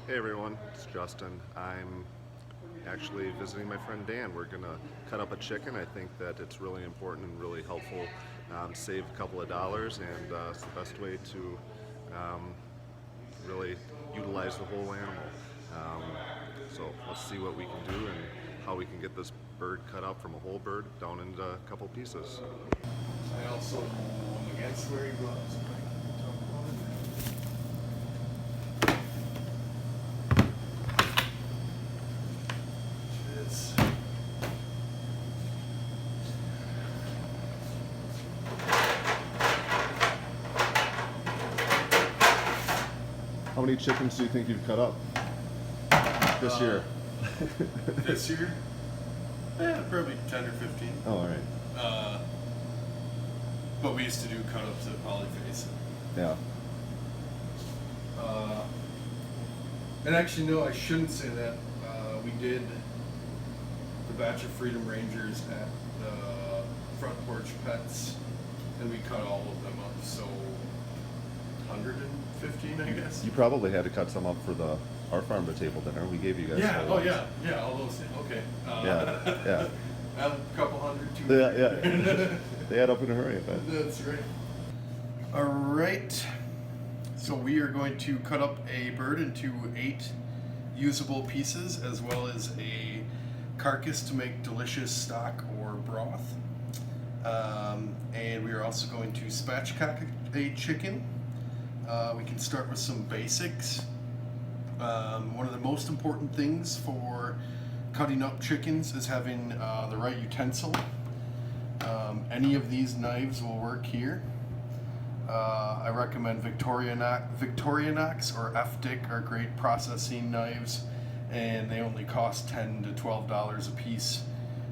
Hey everyone, it's Justin. I'm actually visiting my friend Dan. We're gonna cut up a chicken. I think that it's really important and really helpful. Save a couple of dollars, and it's the best way to really utilize the whole animal. Um, so let's see what we can do and how we can get this bird cut up from a whole bird down into a couple pieces. I also am against wearing gloves. How many chickens do you think you've cut up this year? This year? Probably 10 or 15. Oh, all right. But we used to do cut-ups at Polyface. Yeah. And actually, no, I shouldn't say that. We did the batch of Freedom Rangers at the Front Porch Pets, and we cut all of them up, so 115, I guess. You probably had to cut some up for our farm to table dinner. We gave you guys. Yeah. Oh, yeah. Yeah. All those things. Okay. Yeah. A couple hundred. Yeah. They add up in a hurry, I bet. That's right. All right. So we are going to cut up a bird into 8 usable pieces, as well as a carcass to make delicious stock or broth. And we are also going to spatchcock a chicken. We can start with some basics. One of the most important things for cutting up chickens is having the right utensil. Any of these knives will work here. I recommend Victorinox or F-Dick are great processing knives, and they only cost $10 to $12 a piece.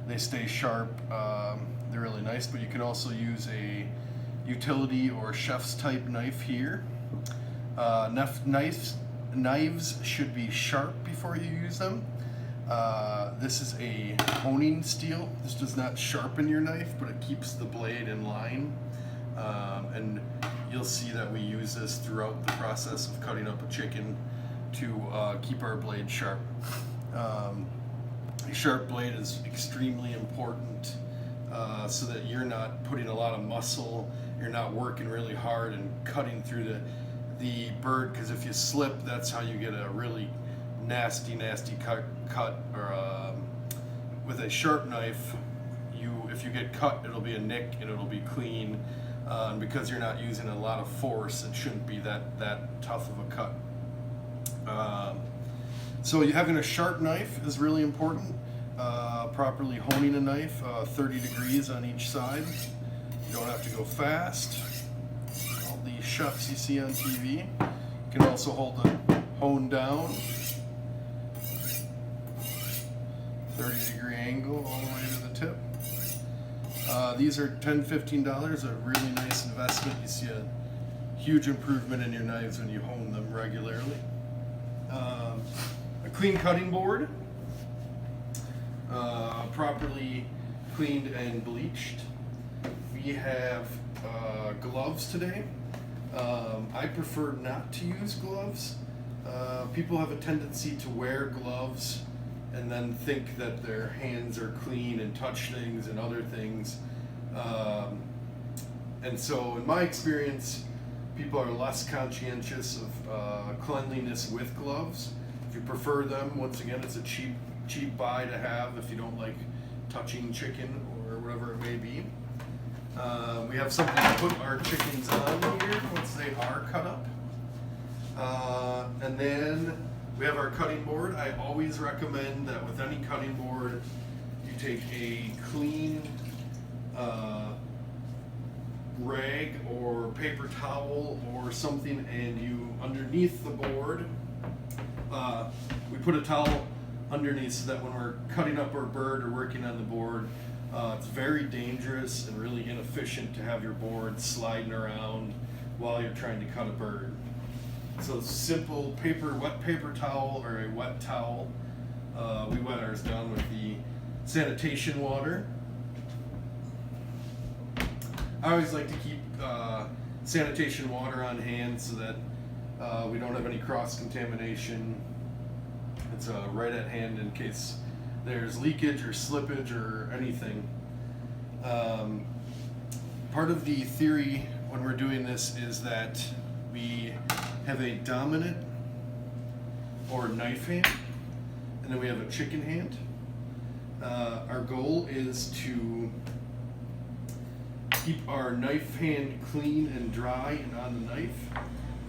They stay sharp. They're really nice, but you can also use a utility or chef's type knife here. Knives should be sharp before you use them. This is a honing steel. This does not sharpen your knife, but it keeps the blade in line. And you'll see that we use this throughout the process of cutting up a chicken to keep our blade sharp. A sharp blade is extremely important so that you're not putting a lot of muscle, you're not working really hard and cutting through the bird, because if you slip, that's how you get a really nasty cut. Or with a sharp knife, if you get cut, it'll be a nick and it'll be clean. And because you're not using a lot of force, it shouldn't be that tough of a cut. So having a sharp knife is really important. Properly honing a knife, 30 degrees on each side. You don't have to go fast. All the chefs you see on TV. You can also hold the hone down. 30-degree angle all the way to the tip. These are $10, $15, a really nice investment. You see a huge improvement in your knives when you hone them regularly. A clean cutting board, properly cleaned and bleached. We have gloves today. I prefer not to use gloves. People have a tendency to wear gloves and then think that their hands are clean and touch things and other things. And so in my experience, people are less conscientious of cleanliness with gloves. If you prefer them, once again, it's a cheap buy to have if you don't like touching chicken or whatever it may be. We have something to put our chickens on here once they are cut up. And then we have our cutting board. I always recommend that with any cutting board, you take a clean rag or paper towel or something, and you, underneath the board, we put a towel underneath so that when we're cutting up our bird or working on the board, it's very dangerous and really inefficient to have your board sliding around while you're trying to cut a bird. So simple wet paper towel or a wet towel. We wet ours down with the sanitation water. I always like to keep sanitation water on hand so that we don't have any cross-contamination It's right at hand in case there's leakage or slippage or anything. Part of the theory when we're doing this is that we have a dominant or knife hand, and then we have a chicken hand. Our goal is to keep our knife hand clean and dry and on the knife,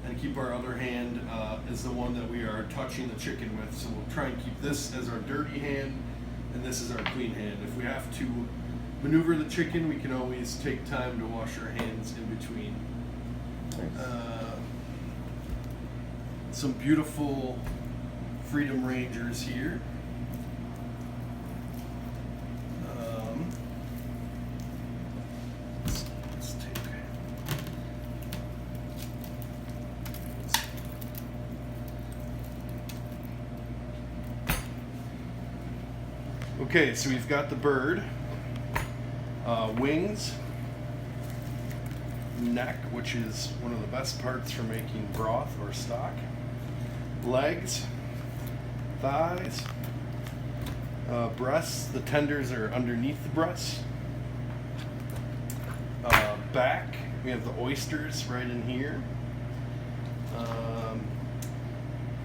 and keep our other hand as the one that we are touching the chicken with. So we'll try and keep this as our dirty hand, and this is our clean hand. If we have to maneuver the chicken, we can always take time to wash our hands in between. Some beautiful Freedom Rangers here. Let's take. Okay, so we've got the bird, wings, neck, which is one of the best parts for making broth or stock, legs, thighs, breasts. The tenders are underneath the breasts. Back, we have the oysters right in here.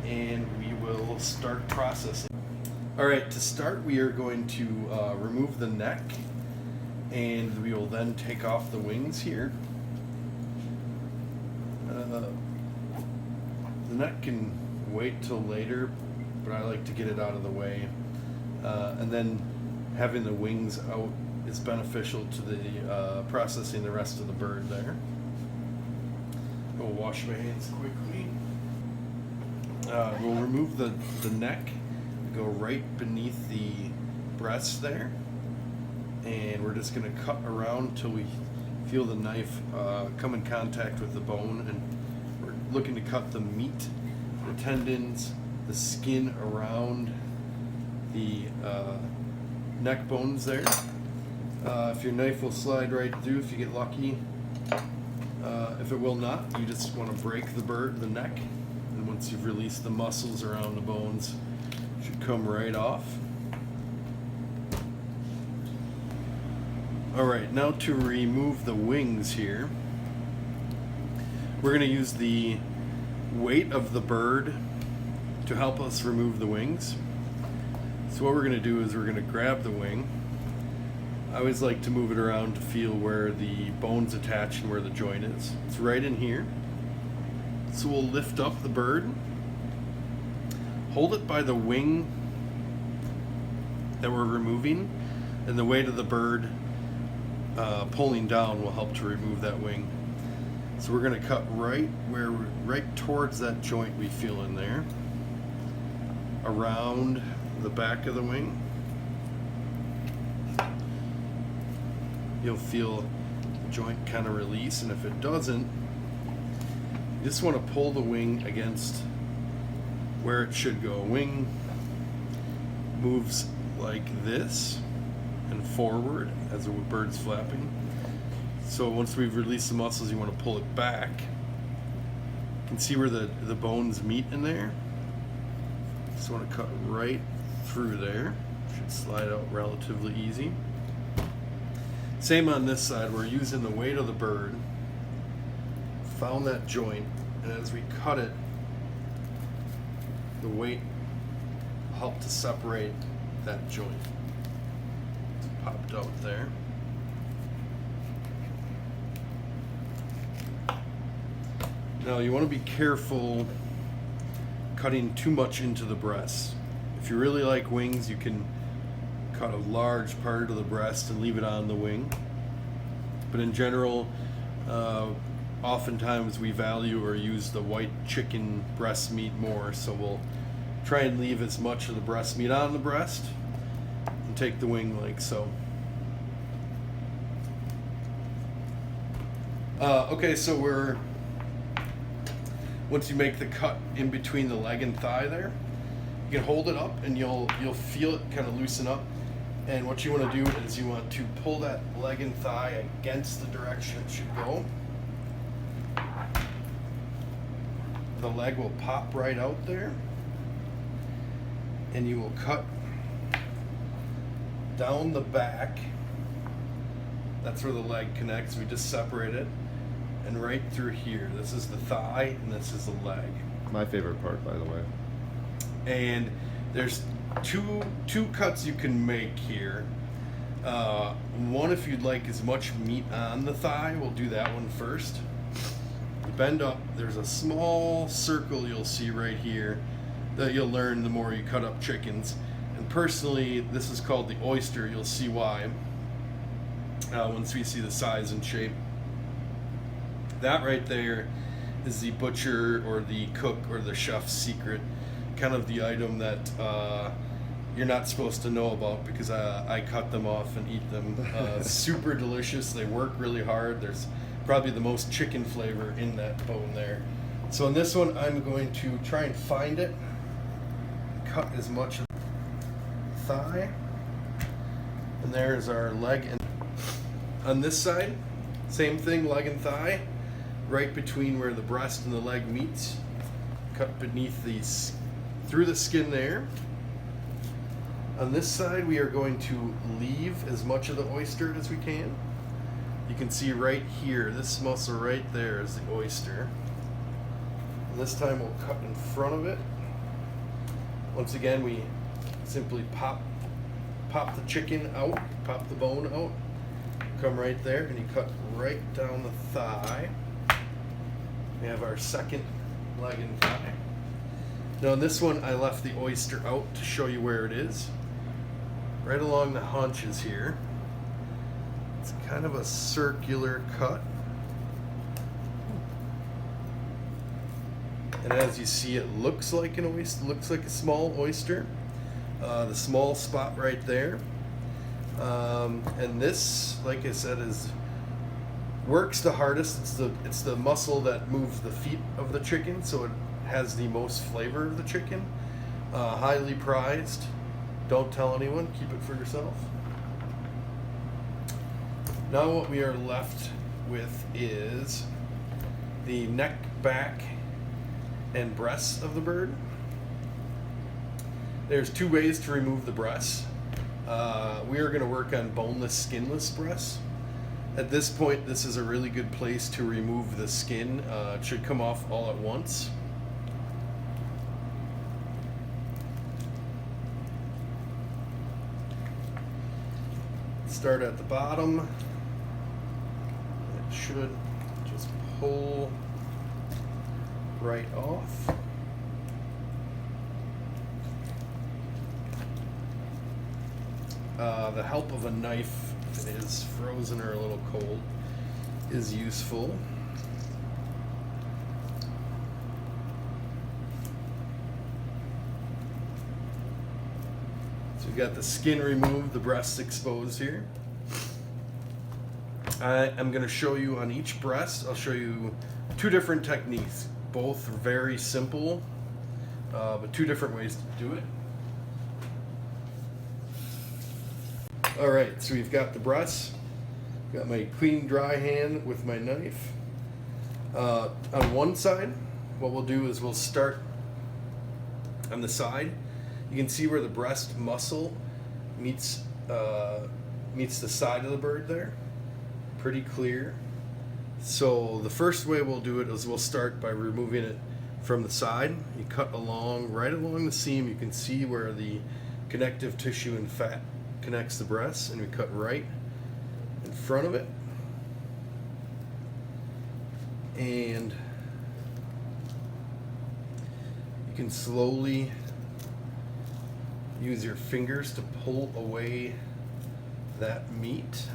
And we will start processing. All right, to start, we are going to remove the neck, and we will then take off the wings here. The neck can wait till later, but I like to get it out of the way. And then having the wings out is beneficial to the processing the rest of the bird there. I'll wash my hands quickly. We'll remove the neck, go right beneath the breast there, and we're just going to cut around till we feel the knife come in contact with the bone, and we're looking to cut the meat, the tendons, the skin around the neck bones there. If your knife will slide right through if you get lucky. If it will not, you just want to break the neck, and once you've released the muscles around the bones, it should come right off. Alright, now to remove the wings here, we're going to use the weight of the bird to help us remove the wings. So what we're going to do is we're going to grab the wing. I always like to move it around to feel where the bones attach and where the joint is. It's right in here. So we'll lift up the bird, hold it by the wing that we're removing, and the weight of the bird pulling down will help to remove that wing. So we're going to cut right towards that joint we feel in there, around the back of the wing. You'll feel the joint kind of release, and if it doesn't, you just want to pull the wing against where it should go. Wing moves like this and forward as the bird's flapping. So once we've released the muscles, you want to pull it back. You can see where the bones meet in there. Just want to cut right through there. Should slide out relatively easy. Same on this side, we're using the weight of the bird, found that joint, and as we cut it, the weight will help to separate that joint. It's popped out there. Now you want to be careful cutting too much into the breast. If you really like wings, you can cut a large part of the breast and leave it on the wing. But in general, oftentimes we value or use the white chicken breast meat more, so we'll try and leave as much of the breast meat on the breast and take the wing like so. Okay, so once you make the cut in between the leg and thigh there, you can hold it up and you'll feel it kind of loosen up. And what you want to do is you want to pull that leg and thigh against the direction it should go. The leg will pop right out there. and you will cut down the back. That's where the leg connects. We just separate it, and right through here. This is the thigh, and this is the leg. My favorite part, by the way. And there's two cuts you can make here. One, if you'd like as much meat on the thigh, we'll do that one first. You bend up, there's a small circle you'll see right here that you'll learn the more you cut up chickens. And personally, this is called the oyster. You'll see why once we see the size and shape. That right there is the butcher or the cook or the chef's secret, kind of the item that you're not supposed to know about, because I cut them off and eat them. Super delicious. They work really hard. There's probably the most chicken flavor in that bone there. So in this one, I'm going to try and find it, cut as much of the thigh, and there's our leg. And on this side, same thing, leg and thigh, right between where the breast and the leg meets. Cut beneath these, through the skin there. On this side, we are going to leave as much of the oyster as we can. You can see right here, this muscle right there is the oyster. And this time we'll cut in front of it. Once again, we simply pop the chicken out, pop the bone out, come right there, and you cut right down the thigh. We have our second leg and thigh. Now in this one, I left the oyster out to show you where it is. Right along the haunches here. It's kind of a circular cut. And as you see, it looks like an oyster, looks like a small oyster. The small spot right there. And this, like I said, works the hardest. It's the muscle that moves the feet of the chicken, so it has the most flavor of the chicken. Highly prized. Don't tell anyone, keep it for yourself. Now what we are left with is the neck, back, and breasts of the bird. There's two ways to remove the breasts. We are going to work on boneless, skinless breasts. At this point, this is a really good place to remove the skin. It should come off all at once. Start at the bottom. It should just pull right off. The help of a knife, if it is frozen or a little cold, is useful. So we've got the skin removed, the breast exposed here. I'm going to show you on each breast, I'll show you two different techniques, both very simple, but two different ways to do it. Alright, so we've got the breasts, got my clean dry hand with my knife. On one side, what we'll do is we'll start on the side. You can see where the breast muscle meets the side of the bird there. Pretty clear. So the first way we'll do it is we'll start by removing it from the side. You cut right along the seam. You can see where the connective tissue and fat connects the breast, and we cut right in front of it. And you can slowly use your fingers to pull away that meat.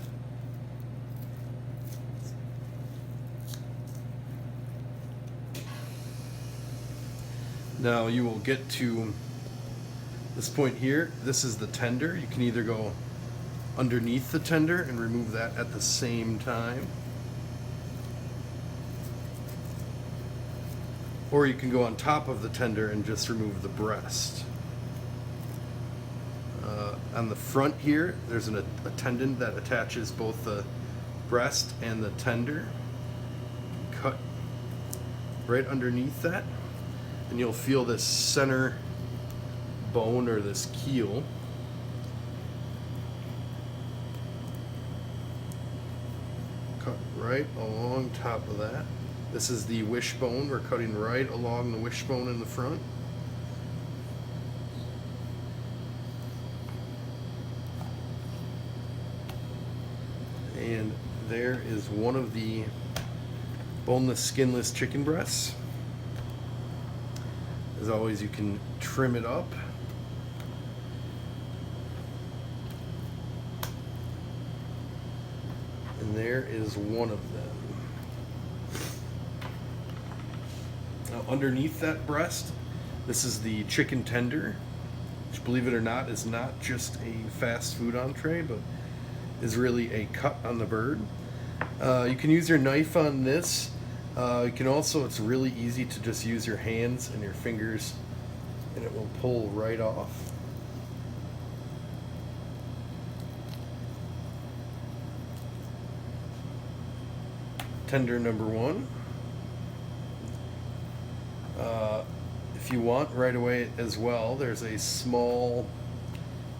Now you will get to this point here. This is the tender. You can either go underneath the tender and remove that at the same time, or you can go on top of the tender and just remove the breast. On the front here, there's a tendon that attaches both the breast and the tender. Cut right underneath that, and you'll feel this center bone or this keel. Cut right along top of that. This is the wishbone. We're cutting right along the wishbone in the front. And there is one of the boneless, skinless chicken breasts. As always, you can trim it up. And there is one of them. Now, underneath that breast, this is the chicken tender, which, believe it or not, is not just a fast food entree, but is really a cut on the bird. You can use your knife on this. You can also, it's really easy to just use your hands and your fingers, and it will pull right off. Tender number one. If you want right away as well, there's a small,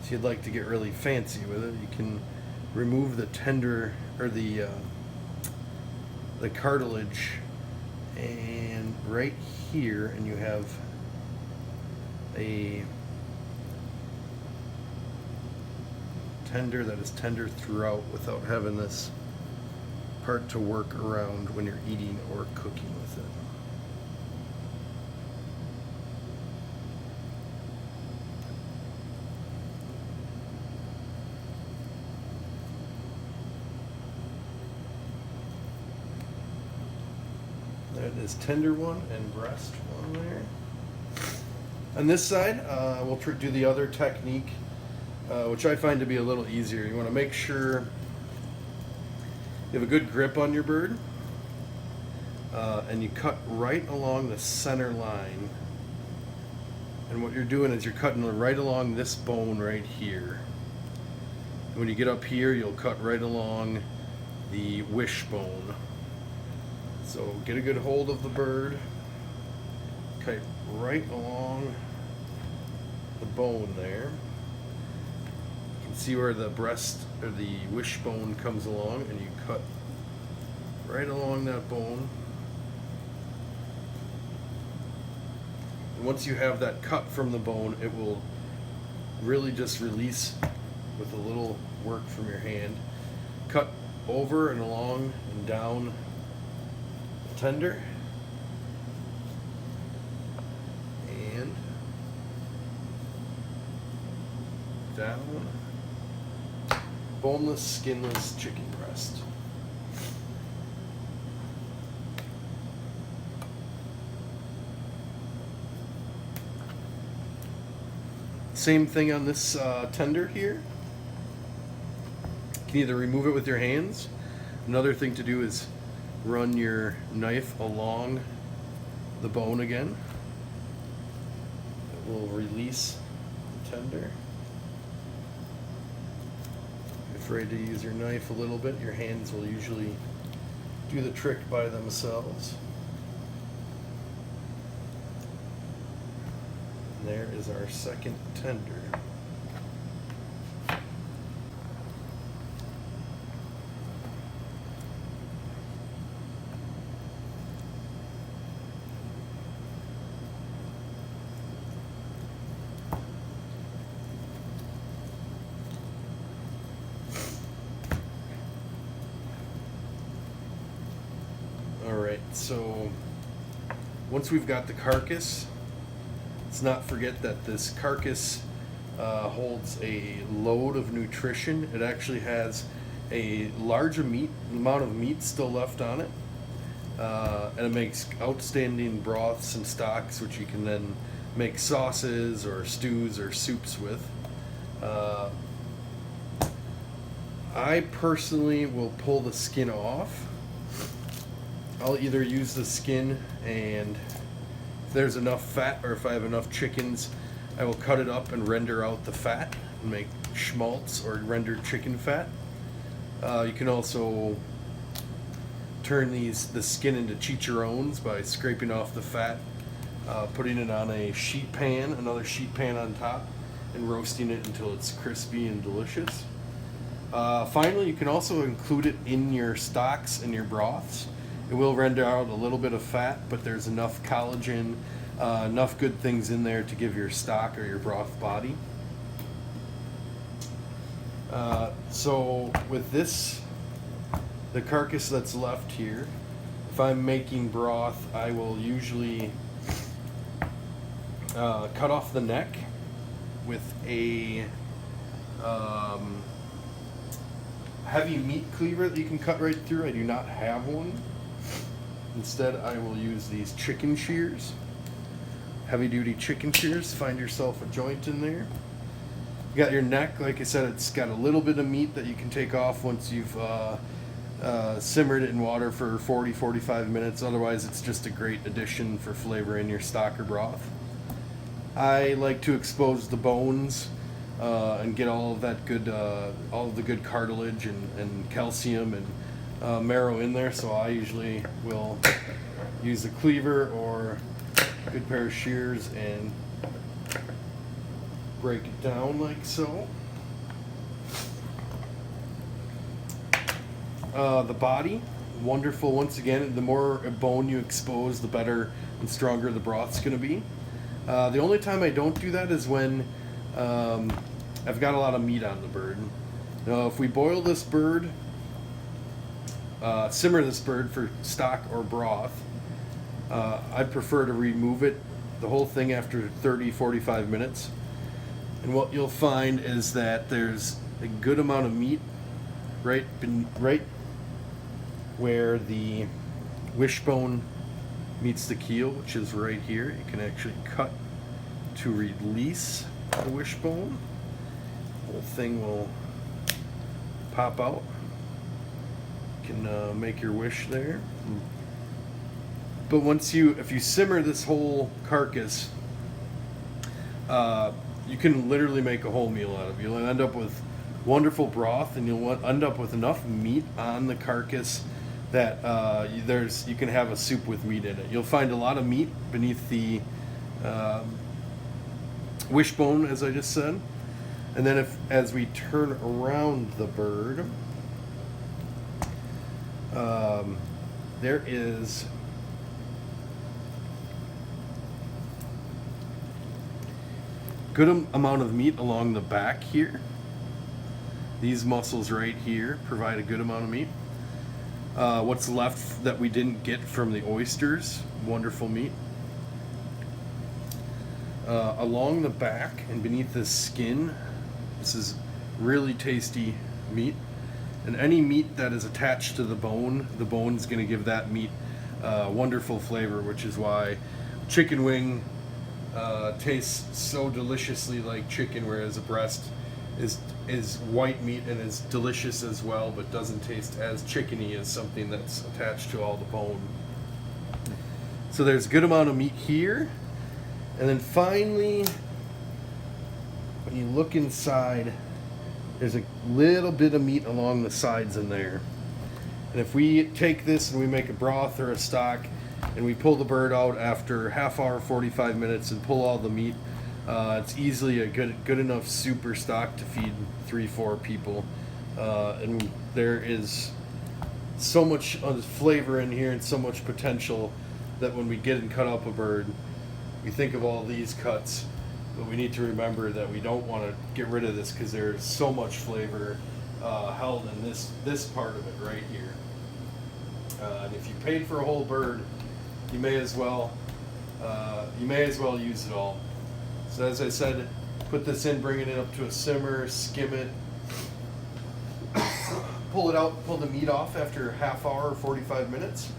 if you'd like to get really fancy with it, you can remove the tender or the cartilage, and right here, and you have a tender that is tender throughout without having this part to work around when you're eating or cooking with it. That is tender one and breast one there. On this side, we'll do the other technique, which I find to be a little easier. You want to make sure you have a good grip on your bird, and you cut right along the center line. And what you're doing is you're cutting right along this bone right here. And when you get up here, you'll cut right along the wishbone. So get a good hold of the bird, cut right along the bone there. You can see where the breast or the wishbone comes along, and you cut right along that bone. And once you have that cut from the bone, it will really just release with a little work from your hand. Cut over and along and down tender, and down boneless, skinless chicken breast. Same thing on this tender here. You can either remove it with your hands. Another thing to do is run your knife along the bone again. It will release the tender. If you're afraid to use your knife a little bit, your hands will usually do the trick by themselves. And there is our second tender. Alright, so once we've got the carcass, let's not forget that this carcass holds a load of nutrition. It actually has a large amount of meat still left on it, and it makes outstanding broths and stocks, which you can then make sauces or stews or soups with. I personally will pull the skin off. I'll either use the skin, and if there's enough fat, or if I have enough chickens, I will cut it up and render out the fat and make schmaltz or rendered chicken fat. You can also turn the skin into chicharrones by scraping off the fat putting it on a sheet pan, another sheet pan on top, and roasting it until it's crispy and delicious. Finally, you can also include it in your stocks and your broths. It will render out a little bit of fat, but there's enough collagen, enough good things in there to give your stock or your broth body. So with this, the carcass that's left here, if I'm making broth, I will usually cut off the neck with a heavy meat cleaver that you can cut right through. I do not have one. Instead, I will use these chicken shears, heavy duty chicken shears. Find yourself a joint in there. You got your neck, like I said, it's got a little bit of meat that you can take off once you've simmered it in water for 40-45 minutes. Otherwise, it's just a great addition for flavor in your stock or broth. I like to expose the bones and get all of that good, all of the good cartilage and calcium and marrow in there. So I usually will use a cleaver or a good pair of shears and break it down like so. The body, wonderful. Once again, the more bone you expose, the better and stronger the broth's going to be. The only time I don't do that is when I've got a lot of meat on the bird. Now, if we boil this bird, simmer this bird for stock or broth, I'd prefer to remove it, the whole thing, after 30-45 minutes. And what you'll find is that there's a good amount of meat right where the wishbone meets the keel, which is right here. You can actually cut to release the wishbone. The whole thing will pop out. You can make your wish there. But if you simmer this whole carcass, you can literally make a whole meal out of it. You'll end up with wonderful broth, and you'll end up with enough meat on the carcass that you can have a soup with meat in it. You'll find a lot of meat beneath the wishbone, as I just said. And then as we turn around the bird, there is good amount of meat along the back here. These muscles right here provide a good amount of meat. What's left that we didn't get from the oysters, wonderful meat. Along the back and beneath the skin, this is really tasty meat. And any meat that is attached to the bone's going to give that meat wonderful flavor, which is why chicken wing tastes so deliciously like chicken, whereas a breast is white meat and is delicious as well, but doesn't taste as chickeny as something that's attached to all the bone. So there's a good amount of meat here. And then finally, when you look inside, there's a little bit of meat along the sides in there. And if we take this and we make a broth or a stock, and we pull the bird out after half hour, 45 minutes, and pull all the meat, it's easily a good enough soup or stock to feed 3-4 people. And there is so much flavor in here and so much potential that when we get and cut up a bird, we think of all these cuts, but we need to remember that we don't want to get rid of this because there's so much flavor held in this part of it right here. And if you paid for a whole bird, you may as well use it all. So as I said, put this in, bring it up to a simmer, skim it, pull it out, pull the meat off after half hour or 45 minutes.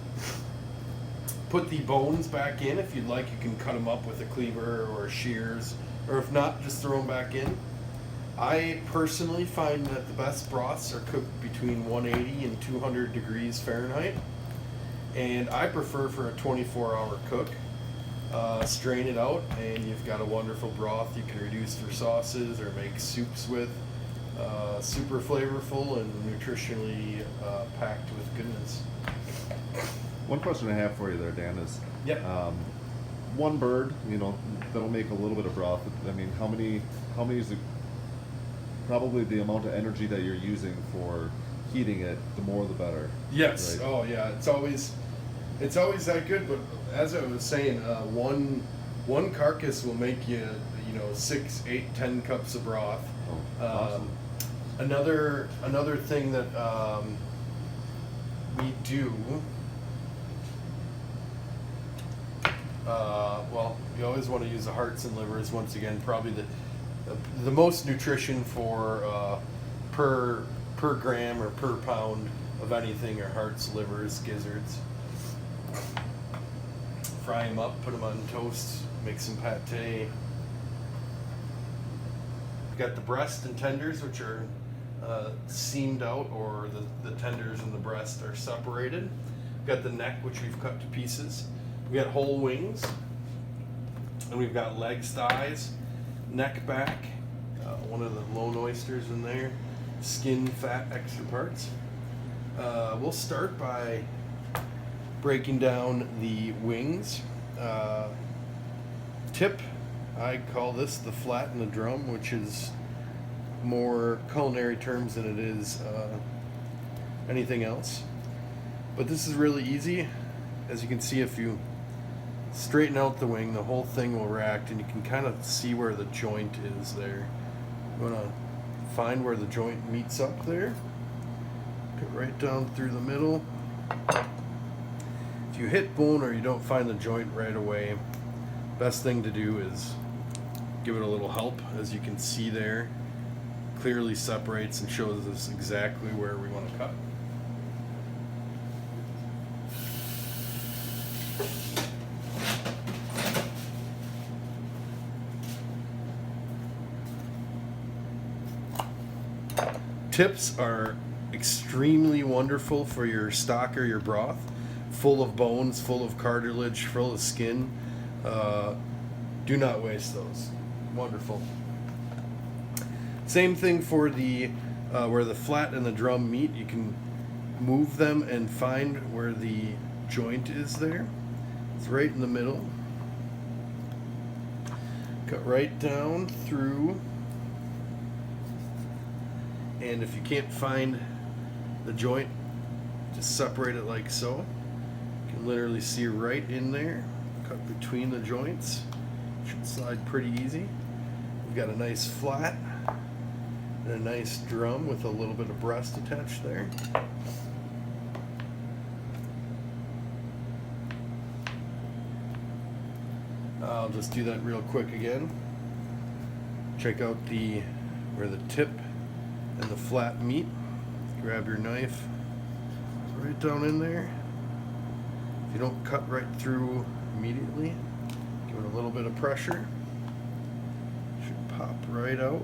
Put the bones back in. If you'd like, you can cut them up with a cleaver or shears, or if not, just throw them back in. I personally find that the best broths are cooked between 180 and 200 degrees Fahrenheit, and I prefer for a 24-hour cook. Strain it out, and you've got a wonderful broth you can reduce for sauces or make soups with. Super flavorful and nutritionally packed with goodness. One question I have for you there, Dan, is Yep. one bird, you know, that'll make a little bit of broth. I mean, how many is probably the amount of energy that you're using for heating it, the more the better. Yes. Right? Oh yeah. It's always that good. But as I was saying, one carcass will make you 6, 8, 10 cups of broth. Oh, awesome. Another thing that we do. Well, you always want to use the hearts and livers. Once again, probably the most nutrition for per gram or per pound of anything are hearts, livers, gizzards. Fry them up, put them on toast, make some pate. We've got the breast and tenders, which are seamed out, or the tenders and the breast are separated. We've got the neck, which we've cut to pieces. We've got whole wings, and we've got legs, thighs, neck, back, one of the lone oysters in there, skin, fat, extra parts. We'll start by breaking down the wings. Tip, I call this the flat in the drum, which is more culinary terms than it is anything else. But this is really easy. As you can see, if you straighten out the wing, the whole thing will react, and you can kind of see where the joint is there. You want to find where the joint meets up there. Cut right down through the middle. If you hit bone or you don't find the joint right away, best thing to do is give it a little help. As you can see there, clearly separates and shows us exactly where we want to cut. Tips are extremely wonderful for your stock or your broth. Full of bones, full of cartilage, full of skin. Do not waste those. Wonderful. Same thing for the where the flat and the drum meet. You can move them and find where the joint is there. It's right in the middle. Cut right down through. And if you can't find the joint, just separate it like so. You can literally see right in there. Cut between the joints. Should slide pretty easy. We've got a nice flat and a nice drum with a little bit of breast attached there. I'll just do that real quick again. Check out where the tip and the flat meet. Grab your knife right down in there. If you don't cut right through immediately, give it a little bit of pressure. Should pop right out.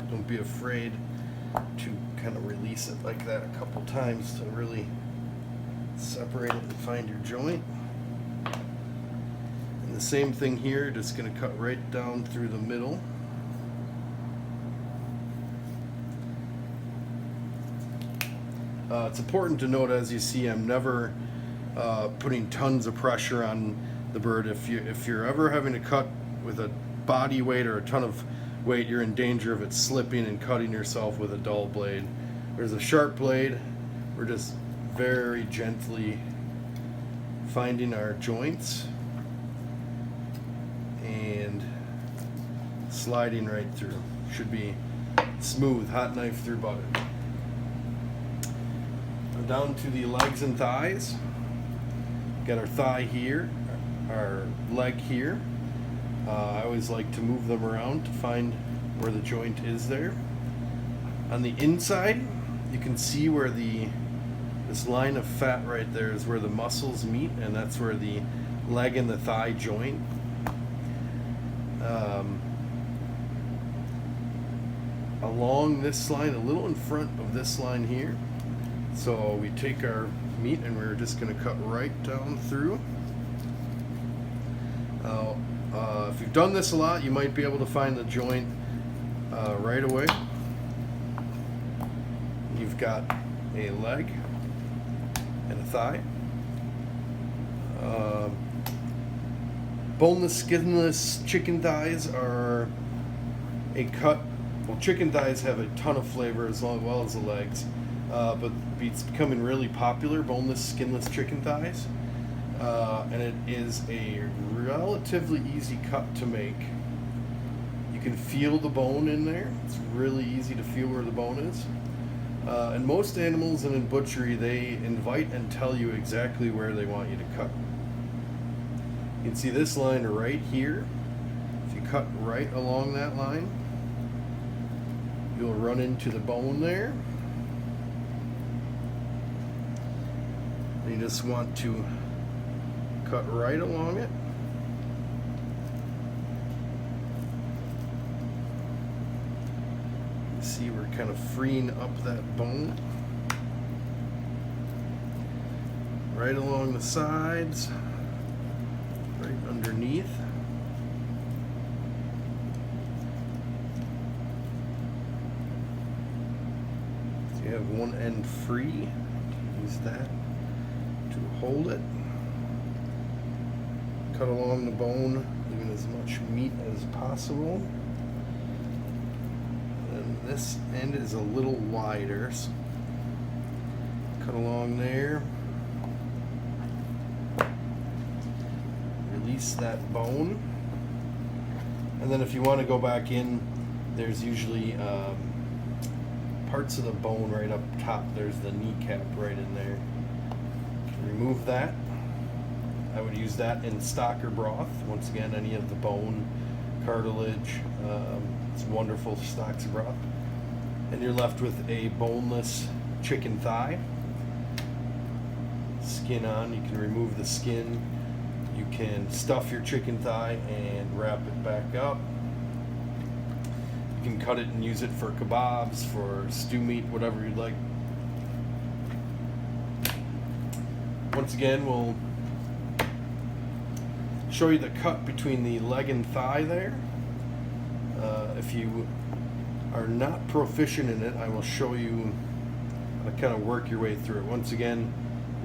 Don't be afraid to kind of release it like that a couple times to really separate it and find your joint. And the same thing here, just going to cut right down through the middle. It's important to note, as you see, I'm never putting tons of pressure on the bird. If you're ever having to cut with a body weight or a ton of weight, you're in danger of it slipping and cutting yourself with a dull blade. There's a sharp blade. We're just very gently finding our joints and sliding right through. Should be smooth, hot knife through butter. Now down to the legs and thighs. Got our thigh here, our leg here. I always like to move them around to find where the joint is there. On the inside, you can see where this line of fat right there is where the muscles meet, and that's where the leg and the thigh joint. Along this line, a little in front of this line here. So we take our meat and we're just going to cut right down through. If you've done this a lot, you might be able to find the joint right away. You've got a leg and a thigh. Boneless skinless chicken thighs are a cut. Well, chicken thighs have a ton of flavor as well as the legs, but it's becoming really popular, boneless skinless chicken thighs. And it is a relatively easy cut to make. You can feel the bone in there. It's really easy to feel where the bone is. And most animals in butchery, they invite and tell you exactly where they want you to cut. You can see this line right here. If you cut right along that line, you'll run into the bone there. And you just want to cut right along it. See, we're kind of freeing up that bone. Right along the sides, right underneath. So you have one end free. Use that to hold it. Cut along the bone, leaving as much meat as possible. And this end is a little wider. So cut along there. Release that bone. And then if you want to go back in, there's usually parts of the bone right up top. There's the kneecap right in there. Remove that. I would use that in stock or broth. Once again, any of the bone, cartilage, it's wonderful for stocks or broth. And you're left with a boneless chicken thigh. Skin on, you can remove the skin. You can stuff your chicken thigh and wrap it back up. You can cut it and use it for kebabs, for stew meat, whatever you'd like. Once again, we'll show you the cut between the leg and thigh there. If you are not proficient in it, I will show you how to kind of work your way through it. Once again,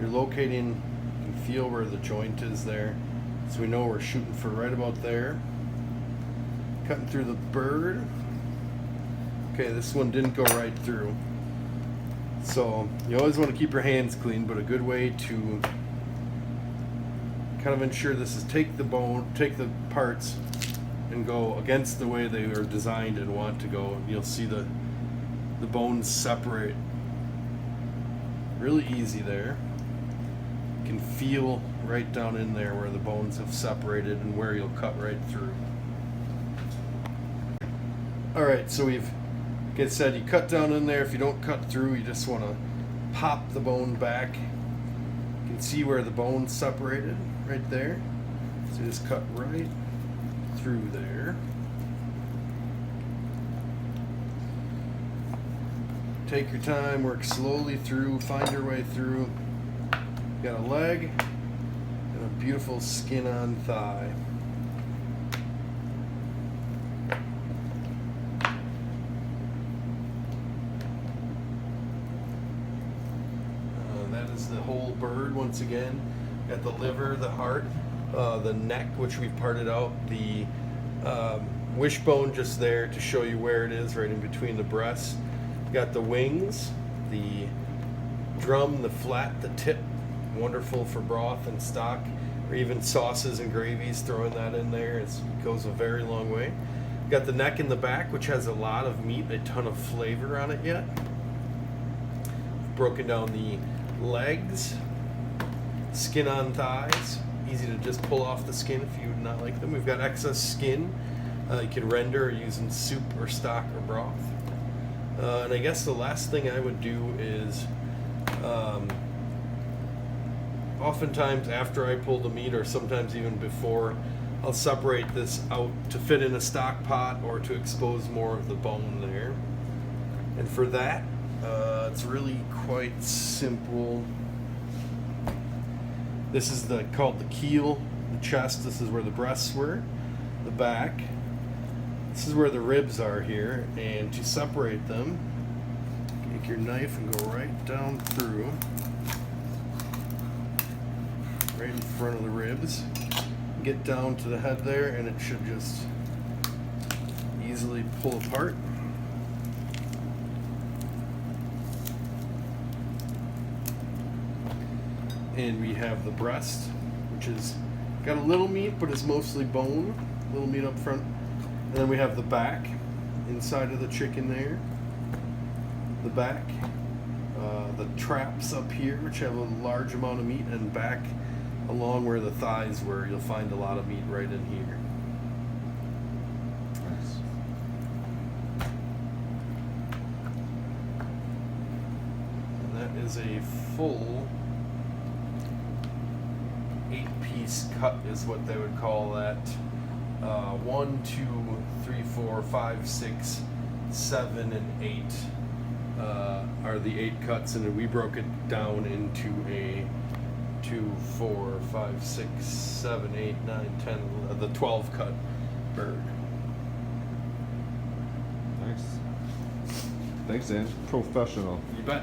you're locating, you can feel where the joint is there. So we know we're shooting for right about there. Cutting through the bird. Okay, this one didn't go right through. So you always want to keep your hands clean, but a good way to kind of ensure this is take the parts and go against the way they are designed and want to go. You'll see the bones separate really easy there. You can feel right down in there where the bones have separated and where you'll cut right through. Alright, so we've, like I said, you cut down in there. If you don't cut through, you just want to pop the bone back. You can see where the bone's separated right there. So just cut right through there. Take your time, work slowly through, find your way through. You got a leg and a beautiful skin on thigh. That is the whole bird once again. Got the liver, the heart, the neck, which we've parted out, the wishbone just there to show you where it is, right in between the breasts. Got the wings, the drum, the flat, the tip, wonderful for broth and stock, or even sauces and gravies. Throwing that in there, it goes a very long way. Got the neck and the back, which has a lot of meat, a ton of flavor on it yet. Broken down the legs, skin on thighs, easy to just pull off the skin if you would not like them. We've got excess skin you can render using soup or stock or broth. And I guess the last thing I would do is oftentimes after I pull the meat, or sometimes even before, I'll separate this out to fit in a stock pot or to expose more of the bone there. And for that, it's really quite simple. This is called the keel. the chest, this is where the breasts were, the back, this is where the ribs are here, and to separate them, take your knife and go right down through, right in front of the ribs, get down to the head there, and it should just easily pull apart. And we have the breast, which is got a little meat, but it's mostly bone, a little meat up front. And then we have the back, inside of the chicken there, the back, the traps up here, which have a large amount of meat, and back along where the thighs were, you'll find a lot of meat right in here. Nice. And that is a full 8-piece cut is what they would call that. 1, 2, 3, 4, 5, 6, 7, and 8 are the 8 cuts, and then we broke it down into a 2, 4, 5, 6, 7, 8, 9, 10, the 12 cut bird. Nice. Thanks, Dan. Professional. You bet.